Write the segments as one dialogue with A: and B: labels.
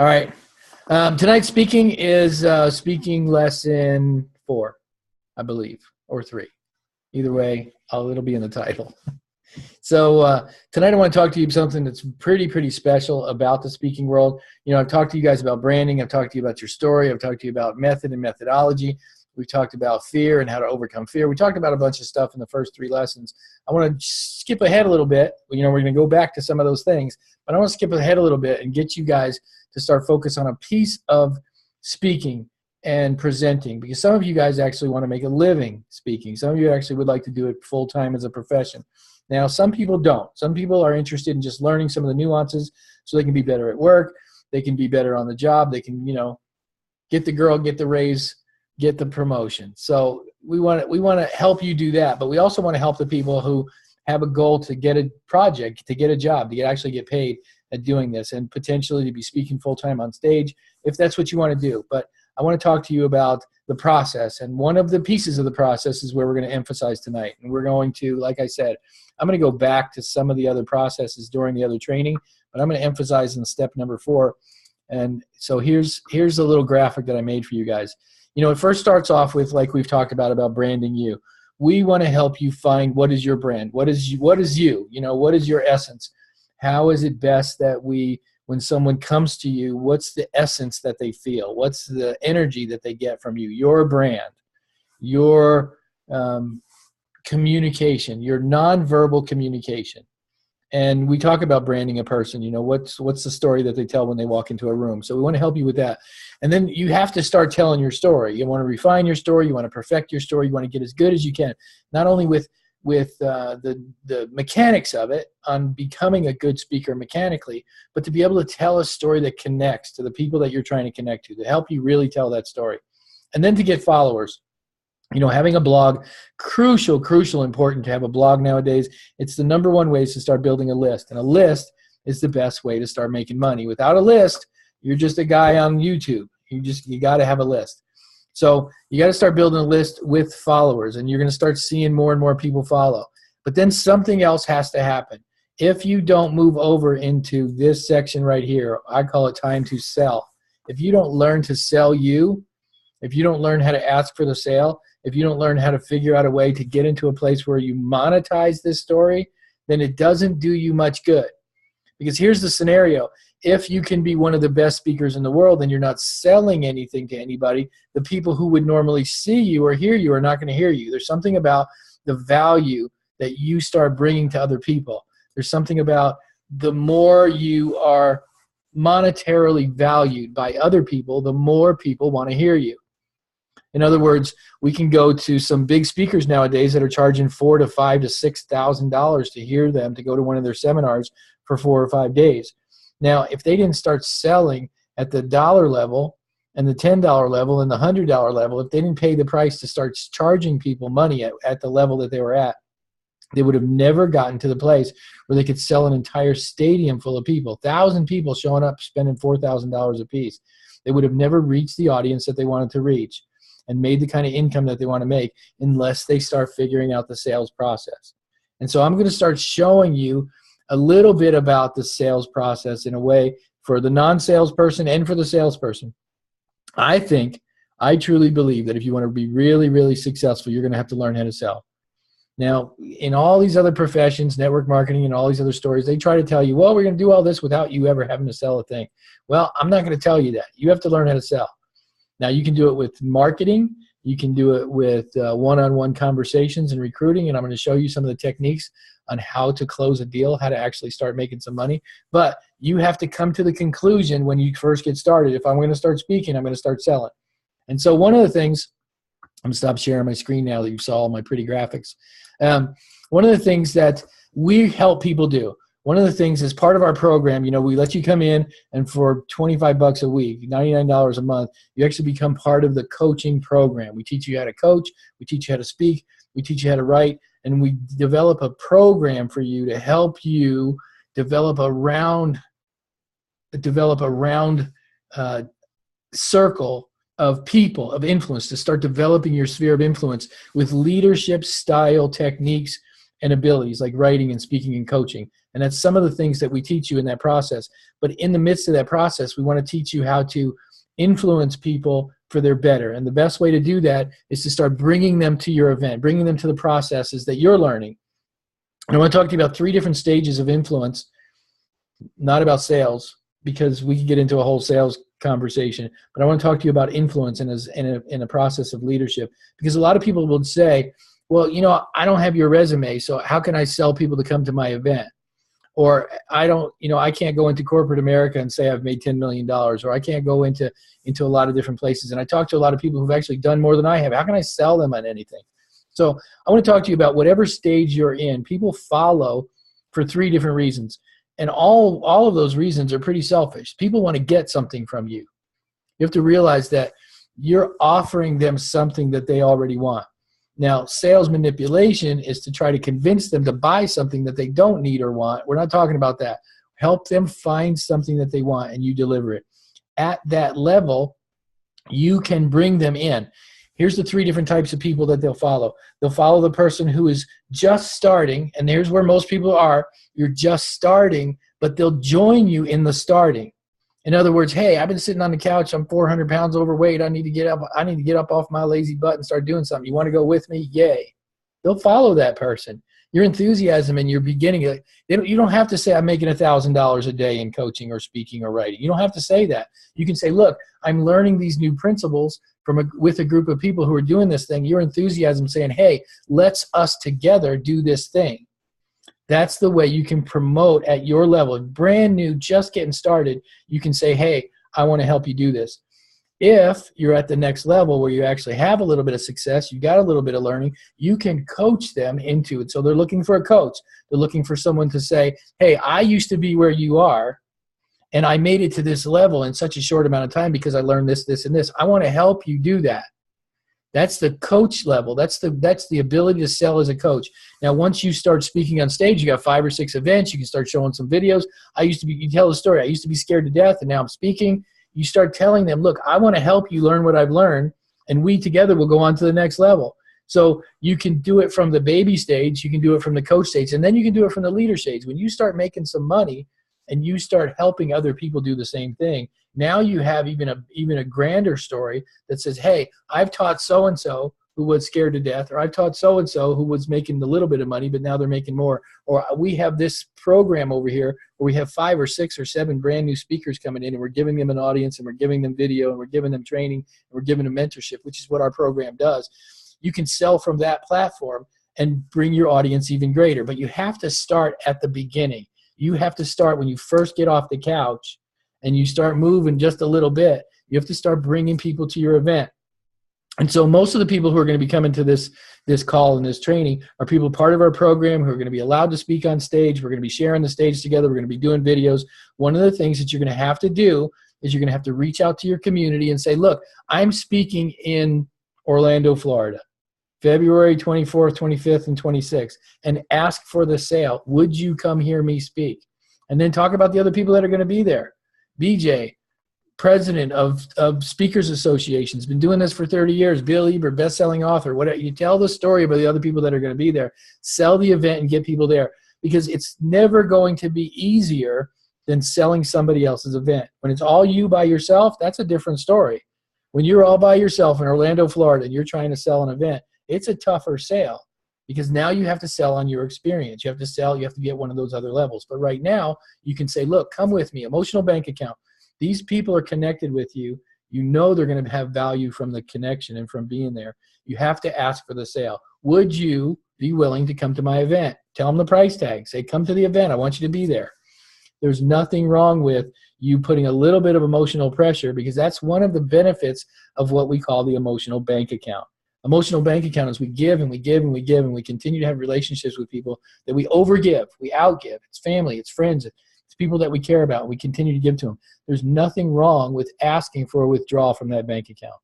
A: All right. Tonight's speaking is speaking lesson 4, I believe, or 3. Either way, it'll be in the title. So tonight I want to talk to you about something that's pretty special about the speaking world. You know, I've talked to you guys about branding. I've talked to you about your story. I've talked to you about method and methodology. We've talked about fear and how to overcome fear. We talked about a bunch of stuff in the first 3 lessons. I want to skip ahead a little bit. You know, we're going to go back to some of those things, but I want to skip ahead a little bit and get you guys to start focus on a piece of speaking and presenting, because some of you guys actually want to make a living speaking. Some of you actually would like to do it full-time as a profession. Now, some people don't. Some people are interested in just learning some of the nuances so they can be better at work. They can be better on the job. They can, you know, get the girl, get the raise, get the promotion. So we want to help you do that, but we also want to help the people who have a goal to get a project, to get a job, to actually get paid at doing this, and potentially to be speaking full-time on stage if that's what you want to do. But I want to talk to you about the process, and one of the pieces of the process is where we're going to emphasize tonight. And we're going to, like I said, I'm going to go back to some of the other processes during the other training, but I'm going to emphasize in step number 4. And so here's a little graphic that I made for you guys. You know, it first starts off with, like we've talked about branding you. We want to help you find what is your brand, what is you, you know, what is your essence? How is it best that when someone comes to you, what's the essence that they feel? What's the energy that they get from you? Your brand, your communication, your nonverbal communication. And we talk about branding a person, you know, what's the story that they tell when they walk into a room. So we want to help you with that. And then you have to start telling your story. You want to refine your story. You want to perfect your story. You want to get as good as you can, not only with the mechanics of it on becoming a good speaker mechanically, but to be able to tell a story that connects to the people that you're trying to connect to help you really tell that story. And then to get followers. You know, having a blog, crucial, important to have a blog nowadays. It's the #1 ways to start building a list. And a list is the best way to start making money. Without a list, you're just a guy on YouTube. You got to have a list. So you got to start building a list with followers, and you're going to start seeing more and more people follow. But then something else has to happen. If you don't move over into this section right here, I call it time to sell. If you don't learn to sell you, if you don't learn how to ask for the sale, if you don't learn how to figure out a way to get into a place where you monetize this story, then it doesn't do you much good. Because here's the scenario. If you can be one of the best speakers in the world and you're not selling anything to anybody, the people who would normally see you or hear you are not going to hear you. There's something about the value that you start bringing to other people. There's something about the more you are monetarily valued by other people, the more people want to hear you. In other words, we can go to some big speakers nowadays that are charging $4,000 to $5,000 to $6,000 to hear them, to go to one of their seminars for 4 or 5 days. Now, if they didn't start selling at the dollar level and the $10 level and the $100 level, if they didn't pay the price to start charging people money at the level that they were at, they would have never gotten to the place where they could sell an entire stadium full of people, 1,000 people showing up spending $4,000 a piece. They would have never reached the audience that they wanted to reach and made the kind of income that they want to make unless they start figuring out the sales process. And so I'm going to start showing you a little bit about the sales process in a way for the non-salesperson and for the salesperson. I truly believe that if you want to be really successful, you're going to have to learn how to sell. Now, in all these other professions, network marketing and all these other stories, they try to tell you, well, we're going to do all this without you ever having to sell a thing. Well, I'm not going to tell you that. You have to learn how to sell. Now, you can do it with marketing. You can do it with one-on-one conversations and recruiting, and I'm going to show you some of the techniques on how to close a deal, how to actually start making some money. But you have to come to the conclusion when you first get started, if I'm going to start speaking, I'm going to start selling. And so one of the things, I'm going to stop sharing my screen now that you saw all my pretty graphics. One of the things that we help people do, one of the things as part of our program, you know, we let you come in and for $25 a week, $99 a month, you actually become part of the coaching program. We teach you how to coach, we teach you how to speak, we teach you how to write, and we develop a program for you to help you develop a round circle of people, of influence, to start developing your sphere of influence with leadership style techniques and abilities like writing and speaking and coaching. And that's some of the things that we teach you in that process. But in the midst of that process, we want to teach you how to influence people for their better. And the best way to do that is to start bringing them to your event, bringing them to the processes that you're learning. And I want to talk to you about 3 different stages of influence, not about sales, because we can get into a whole sales conversation, but I want to talk to you about influence in a process of leadership, because a lot of people would say, well, you know, I don't have your resume, so how can I sell people to come to my event? Or I can't go into corporate America and say I've made $10 million, or I can't go into a lot of different places. And I talk to a lot of people who've actually done more than I have. How can I sell them on anything? So I want to talk to you about whatever stage you're in. People follow for 3 different reasons. And all of those reasons are pretty selfish. People want to get something from you. You have to realize that you're offering them something that they already want. Now, sales manipulation is to try to convince them to buy something that they don't need or want. We're not talking about that. Help them find something that they want and you deliver it. At that level, you can bring them in. Here's the 3 different types of people that they'll follow. They'll follow the person who is just starting, and here's where most people are. You're just starting, but they'll join you in the starting. In other words, hey, I've been sitting on the couch. I'm 400 pounds overweight. I need to get up. I need to get up off my lazy butt and start doing something. You want to go with me? Yay. They'll follow that person. Your enthusiasm and your beginning, you don't have to say, I'm making $1,000 a day in coaching or speaking or writing. You don't have to say that. You can say, look, I'm learning these new principles with a group of people who are doing this thing. Your enthusiasm saying, hey, let's us together do this thing. That's the way you can promote at your level. Brand new, just getting started, you can say, hey, I want to help you do this. If you're at the next level where you actually have a little bit of success, you got a little bit of learning, you can coach them into it. So they're looking for a coach. They're looking for someone to say, hey, I used to be where you are, and I made it to this level in such a short amount of time because I learned this, this, and this. I want to help you do that. That's the coach level. That's the ability to sell as a coach. Now, once you start speaking on stage, you got 5 or 6 events. You can start showing some videos. You tell the story. I used to be scared to death, and now I'm speaking. You start telling them, look, I want to help you learn what I've learned, and we together will go on to the next level. So you can do it from the baby stage. You can do it from the coach stage, and then you can do it from the leader stage. When you start making some money and you start helping other people do the same thing, now you have even a grander story that says, hey, I've taught so-and-so who was scared to death, or I've taught so-and-so who was making a little bit of money, but now they're making more. Or we have this program over here where we have 5 or 6 or 7 brand new speakers coming in, and we're giving them an audience, and we're giving them video, and we're giving them training, and we're giving them mentorship, which is what our program does. You can sell from that platform and bring your audience even greater, but you have to start at the beginning. You have to start when you first get off the couch and you start moving just a little bit. You have to start bringing people to your event. And so most of the people who are going to be coming to this call and this training are people part of our program who are going to be allowed to speak on stage. We're going to be sharing the stage together. We're going to be doing videos. One of the things that you're going to have to do is you're going to have to reach out to your community and say, look, I'm speaking in Orlando, Florida, February 24th, 25th, and 26th, and ask for the sale. Would you come hear me speak? And then talk about the other people that are going to be there. BJ, president of Speakers Associations, been doing this for 30 years. Bill Ebert, best-selling author. Whatever. You tell the story about the other people that are going to be there. Sell the event and get people there, because it's never going to be easier than selling somebody else's event. When it's all you by yourself, that's a different story. When you're all by yourself in Orlando, Florida, and you're trying to sell an event, it's a tougher sale, because now you have to sell on your experience. You have to sell. You have to be at one of those other levels. But right now, you can say, look, come with me, emotional bank account. These people are connected with you. You know they're going to have value from the connection and from being there. You have to ask for the sale. Would you be willing to come to my event? Tell them the price tag. Say, come to the event. I want you to be there. There's nothing wrong with you putting a little bit of emotional pressure, because that's one of the benefits of what we call the emotional bank account. Emotional bank account is we give and we give and we give, and we continue to have relationships with people that we overgive, we outgive. It's family, it's friends, it's people that we care about. We continue to give to them. There's nothing wrong with asking for a withdrawal from that bank account.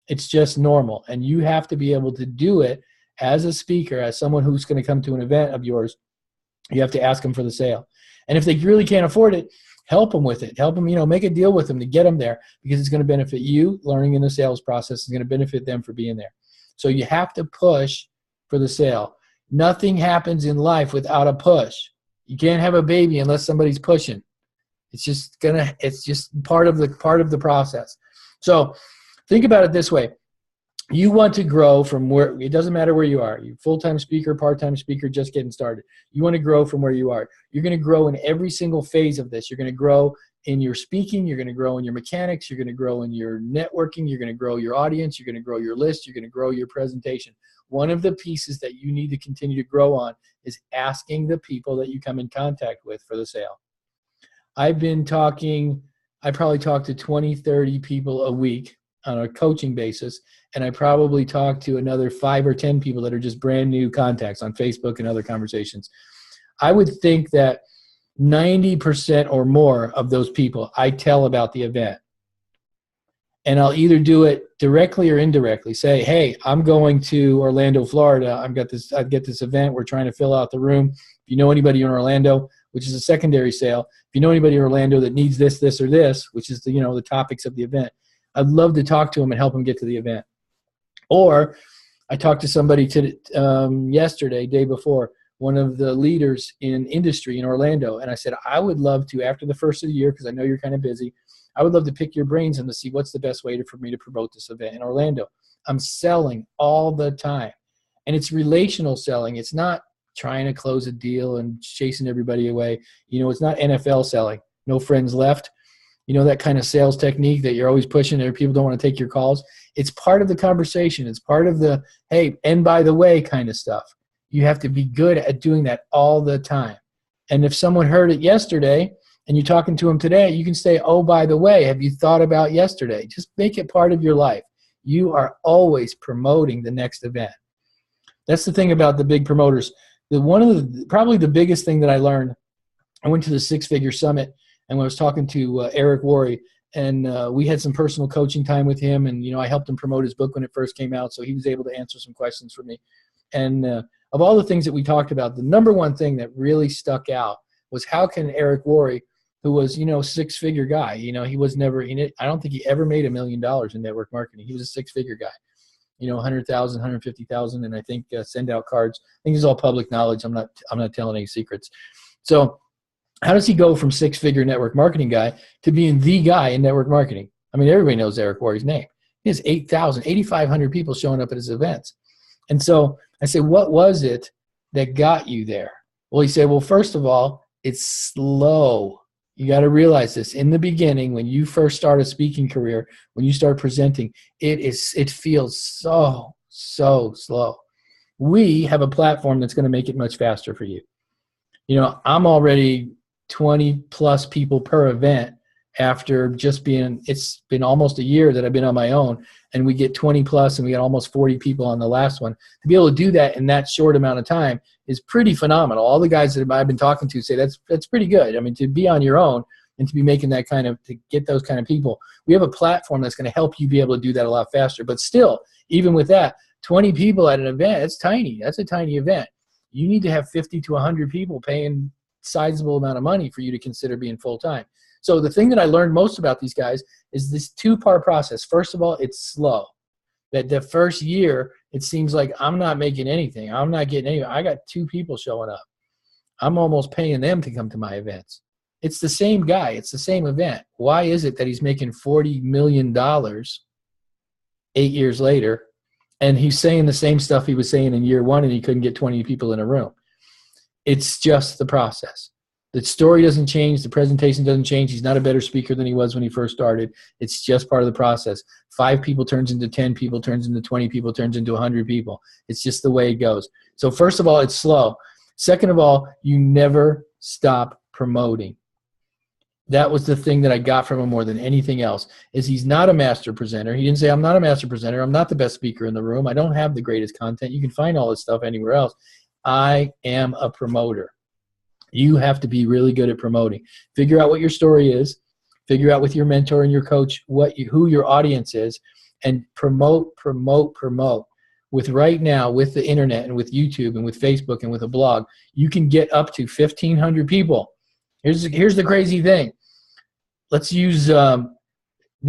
A: It's just normal, and you have to be able to do it as a speaker, as someone who's going to come to an event of yours. You have to ask them for the sale. And if they really can't afford it, help them with it. Help them, make a deal with them to get them there, because it's going to benefit you. Learning in the sales process is going to benefit them for being there. So you have to push for the sale. Nothing happens in life without a push. You can't have a baby unless somebody's pushing. It's just part of the process. So think about it this way. You want to grow from where, it doesn't matter where you are. You full-time speaker, part-time speaker, just getting started. You want to grow from where you are. You're going to grow in every single phase of this. You're going to grow in your speaking. You're going to grow in your mechanics. You're going to grow in your networking. You're going to grow your audience. You're going to grow your list. You're going to grow your presentation. One of the pieces that you need to continue to grow on is asking the people that you come in contact with for the sale. I probably talk to 20, 30 people a week on a coaching basis, and I probably talk to another 5 or 10 people that are just brand new contacts on Facebook and other conversations. I would think that 90% or more of those people I tell about the event. And I'll either do it directly or indirectly. Say, hey, I'm going to Orlando, Florida. I've got this event. We're trying to fill out the room. If you know anybody in Orlando, which is a secondary sale, if you know anybody in Orlando that needs this, this, or this, which is the topics of the event, I'd love to talk to them and help them get to the event. Or I talked to somebody yesterday, day before, one of the leaders in industry in Orlando, and I said, I would love to, after the first of the year, because I know you're kind of busy, I would love to pick your brains and to see what's the best way for me to promote this event in Orlando. I'm selling all the time, and it's relational selling. It's not trying to close a deal and chasing everybody away. It's not NFL selling, no friends left. That kind of sales technique that you're always pushing and people don't want to take your calls. It's part of the conversation. It's part of the, hey, and by the way kind of stuff. You have to be good at doing that all the time. And if someone heard it yesterday and you're talking to them today, you can say, oh, by the way, have you thought about yesterday? Just make it part of your life. You are always promoting the next event. That's the thing about the big promoters. Probably the biggest thing that I learned, I went to the Six Figure Summit, and when I was talking to Eric Worre, and we had some personal coaching time with him, and I helped him promote his book when it first came out, so he was able to answer some questions for me. And of all the things that we talked about, the number one thing that really stuck out was how can Eric Worre, who was six-figure guy, he was never in it. I don't think he ever made $1 million in network marketing. He was a six-figure guy, 100,000, 150,000, and I think send out cards. I think it's all public knowledge. I'm not telling any secrets. So how does he go from six-figure network marketing guy to being the guy in network marketing? I mean, everybody knows Eric Worre's name. He has 8,500 people showing up at his events. And so I said, what was it that got you there? Well, he said, well, first of all, it's slow. You got to realize this. In the beginning, when you first start a speaking career, when you start presenting, it feels so slow. We have a platform that's going to make it much faster for you. I'm already 20 plus people per event after it's been almost a year that I've been on my own, and we get 20 plus and we got almost 40 people on the last one. To be able to do that in that short amount of time is pretty phenomenal. All the guys that I've been talking to say that's pretty good. I mean, to be on your own and to be making to get those kind of people, we have a platform that's going to help you be able to do that a lot faster. But still, even with that, 20 people at an event, it's tiny. That's a tiny event. You need to have 50 to 100 people paying sizable amount of money for you to consider being full-time. So the thing that I learned most about these guys is this two-part process. First of all, it's slow. That the first year, it seems like I'm not making anything. I'm not getting anything. I got 2 people showing up. I'm almost paying them to come to my events. It's the same guy. It's the same event. Why is it that he's making $40 million 8 years later, and he's saying the same stuff he was saying in year 1, and he couldn't get 20 people in a room? It's just the process. The story doesn't change. The presentation doesn't change. He's not a better speaker than he was when he first started. It's just part of the process. 5 people turns into 10 people, turns into 20 people, turns into 100 people. It's just the way it goes. So first of all, it's slow. Second of all, you never stop promoting. That was the thing that I got from him more than anything else, is he's not a master presenter. He didn't say, I'm not a master presenter. I'm not the best speaker in the room. I don't have the greatest content. You can find all this stuff anywhere else. I am a promoter. You have to be really good at promoting. Figure out what your story is. Figure out with your mentor and your coach who your audience is, and promote. With right now, with the internet and with YouTube and with Facebook and with a blog, you can get up to 1,500 people. Here's the crazy thing. Let's use the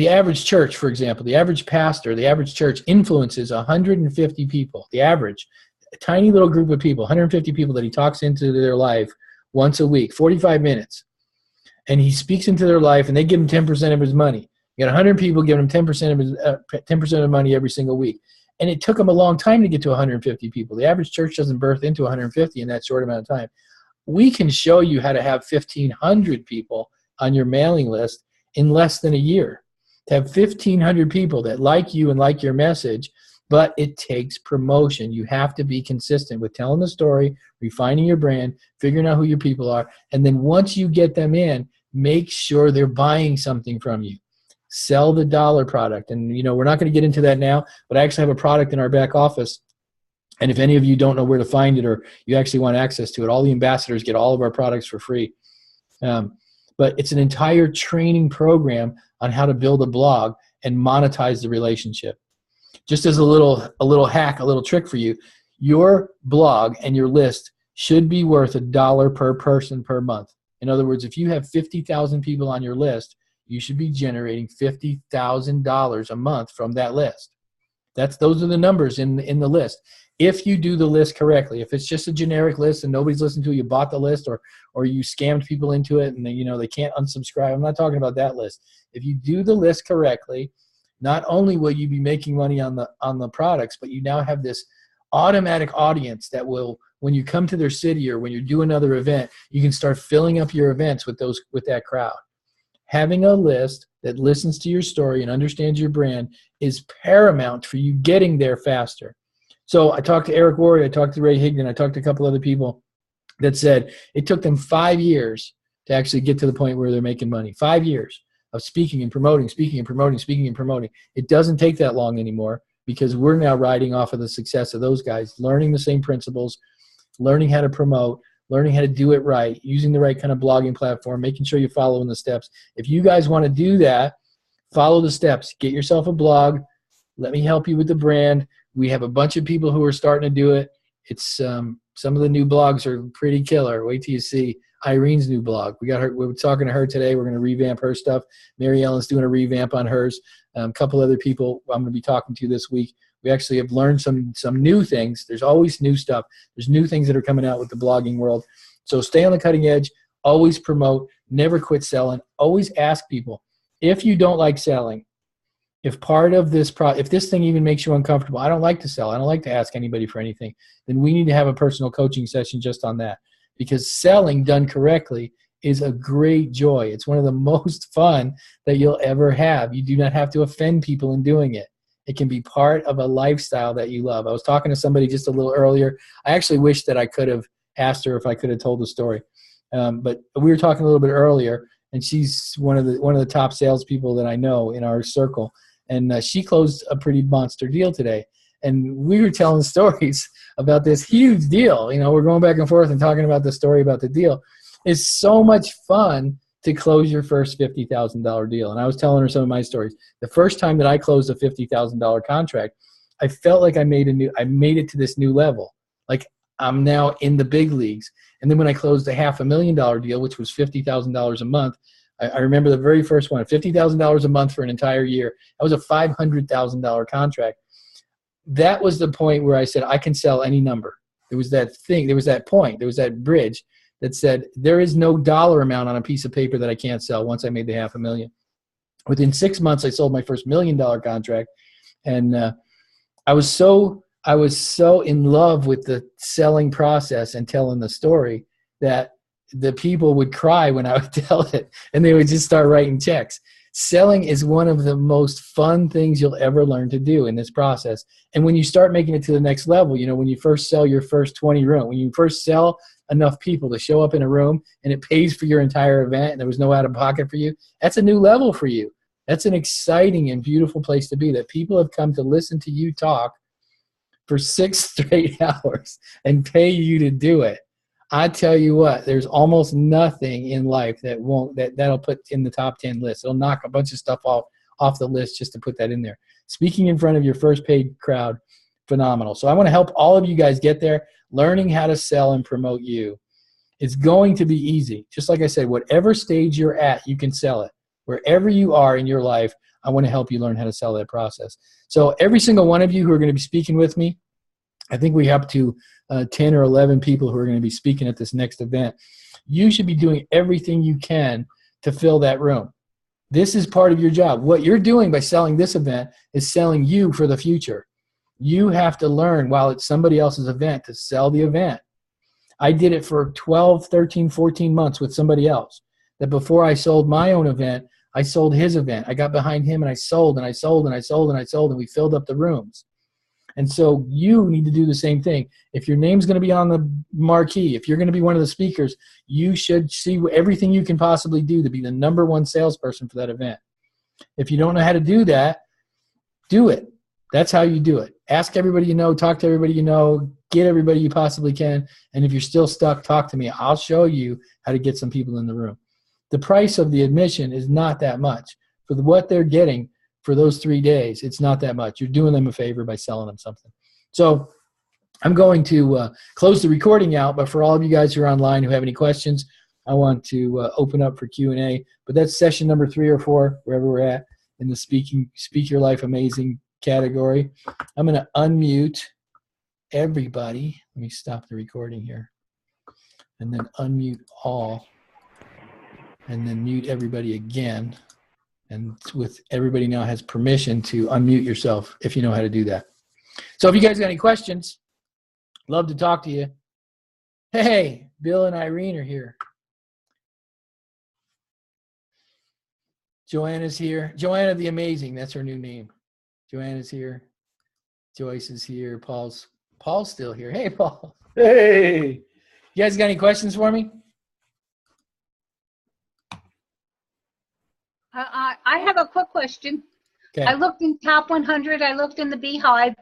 A: average church, for example. The average pastor, the average church influences 150 people. The average. a tiny little group of people, 150 people that he talks into their life once a week, 45 minutes. And he speaks into their life, and they give him 10% of his money. You got 100 people giving him 10% of his 10% of money every single week. And it took him a long time to get to 150 people. The average church doesn't birth into 150 in that short amount of time. We can show you how to have 1,500 people on your mailing list in less than a year. To have 1,500 people that like you and like your message, but it takes promotion. You have to be consistent with telling the story, refining your brand, figuring out who your people are, and then once you get them in, make sure they're buying something from you. Sell the dollar product. And, we're not going to get into that now, but I actually have a product in our back office. And if any of you don't know where to find it or you actually want access to it, all the ambassadors get all of our products for free. But it's an entire training program on how to build a blog and monetize the relationship. Just as a little hack, a little trick for you, your blog and your list should be worth $1 per person per month. In other words, if you have 50,000 people on your list, you should be generating $50,000 a month from that list. Those are the numbers in the list. If you do the list correctly, if it's just a generic list and nobody's listened to it, you bought the list or you scammed people into it and they can't unsubscribe. I'm not talking about that list. If you do the list correctly, not only will you be making money on the products, but you now have this automatic audience that will, when you come to their city or when you do another event, you can start filling up your events with that crowd. Having a list that listens to your story and understands your brand is paramount for you getting there faster. So I talked to Eric Worre, I talked to Ray Higdon, I talked to a couple other people that said it took them 5 years to actually get to the point where they're making money. 5 years of speaking and promoting, speaking and promoting, speaking and promoting. It doesn't take that long anymore because we're now riding off of the success of those guys, learning the same principles, learning how to promote, learning how to do it right, using the right kind of blogging platform, making sure you're following the steps. If you guys want to do that, follow the steps. Get yourself a blog. Let me help you with the brand. We have a bunch of people who are starting to do it. It's some of the new blogs are pretty killer. Wait till you see Irene's new blog. We're talking to her today. We're going to revamp her stuff. Mary Ellen's doing a revamp on hers. A couple other people I'm going to be talking to this week. We actually have learned some new things. There's always new stuff. There's new things that are coming out with the blogging world. So stay on the cutting edge. Always promote. Never quit selling. Always ask people, if you don't like selling, if part of this if this thing even makes you uncomfortable, I don't like to sell, I don't like to ask anybody for anything, then we need to have a personal coaching session just on that. Because selling done correctly is a great joy. It's one of the most fun that you'll ever have. You do not have to offend people in doing it. It can be part of a lifestyle that you love. I was talking to somebody just a little earlier. I actually wish that I could have asked her if I could have told the story. But we were talking a little bit earlier, and she's one of the top salespeople that I know in our circle. And she closed a pretty monster deal today. And we were telling stories about this huge deal. We're going back and forth and talking about the story about the deal. It's so much fun to close your first $50,000 deal. And I was telling her some of my stories. The first time that I closed a $50,000 contract, I felt like I made it to this new level. Like I'm now in the big leagues. And then when I closed a $500,000 deal, which was $50,000 a month, I remember the very first one, $50,000 a month for an entire year. That was a $500,000 contract. That was the point where I said, I can sell any number. There was that thing, there was that point, there was that bridge that said, there is no dollar amount on a piece of paper that I can't sell once I made the $500,000. Within 6 months, I sold my first $1 million contract. And I was so in love with the selling process and telling the story that the people would cry when I would tell it, and they would just start writing checks. Selling is one of the most fun things you'll ever learn to do in this process. And when you start making it to the next level, when you first sell your first 20 room, when you first sell enough people to show up in a room and it pays for your entire event and there was no out of pocket for you, that's a new level for you. That's an exciting and beautiful place to be, that people have come to listen to you talk for 6 straight hours and pay you to do it. I tell you what, there's almost nothing in life that'll put in the top 10 list. It'll knock a bunch of stuff off the list just to put that in there. Speaking in front of your first paid crowd, phenomenal. So I want to help all of you guys get there. Learning how to sell and promote you. It's going to be easy. Just like I said, whatever stage you're at, you can sell it. Wherever you are in your life, I want to help you learn how to sell that process. So every single one of you who are going to be speaking with me, I think we have up to 10 or 11 people who are going to be speaking at this next event. You should be doing everything you can to fill that room. This is part of your job. What you're doing by selling this event is selling you for the future. You have to learn while it's somebody else's event to sell the event. I did it for 12, 13, 14 months with somebody else. That before I sold my own event, I sold his event. I got behind him and I sold and I sold and I sold and I sold, and we filled up the rooms. And so you need to do the same thing. If your name's going to be on the marquee, if you're going to be one of the speakers, you should see everything you can possibly do to be the #1 salesperson for that event. If you don't know how to do that, do it. That's how you do it. Ask everybody you know, talk to everybody you know, get everybody you possibly can. And if you're still stuck, talk to me. I'll show you how to get some people in the room. The price of the admission is not that much. For what they're getting for those 3 days, it's not that much. You're doing them a favor by selling them something. So I'm going to close the recording out, but for all of you guys who are online who have any questions, I want to open up for Q&A. But that's session number 3 or 4, wherever we're at in the Speak Your Life Amazing category. I'm going to unmute everybody. Let me stop the recording here. And then unmute all. And then mute everybody again. And with everybody now has permission to unmute yourself if you know how to do that. So if you guys got any questions, love to talk to you. Hey, Bill and Irene are here. Joanna's here. Joanna the Amazing, that's her new name. Joanna's here. Joyce is here. Paul's still here. Hey, Paul.
B: Hey.
A: You guys got any questions for me?
C: I have a quick question.
A: Okay.
C: I looked in Top 100. I looked in the Beehive.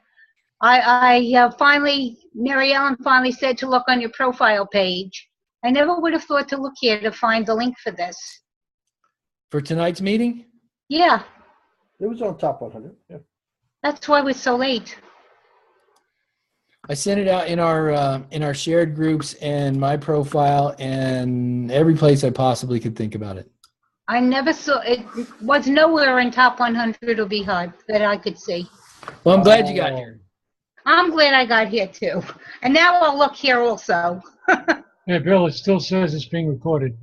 C: I finally, Mary Ellen finally said to look on your profile page. I never would have thought to look here to find the link for this.
A: For tonight's meeting?
C: Yeah,
B: It was on Top 100. Yeah.
C: that's why we're so late.
A: I sent it out in our shared groups and my profile and every place I possibly could think about it.
C: I never saw it. Was nowhere in Top 100 or Beehive that I could see.
A: Well, I'm glad you got here.
C: I'm glad I got here too. And now I'll look here also.
D: Yeah, Bill, it still says it's being recorded.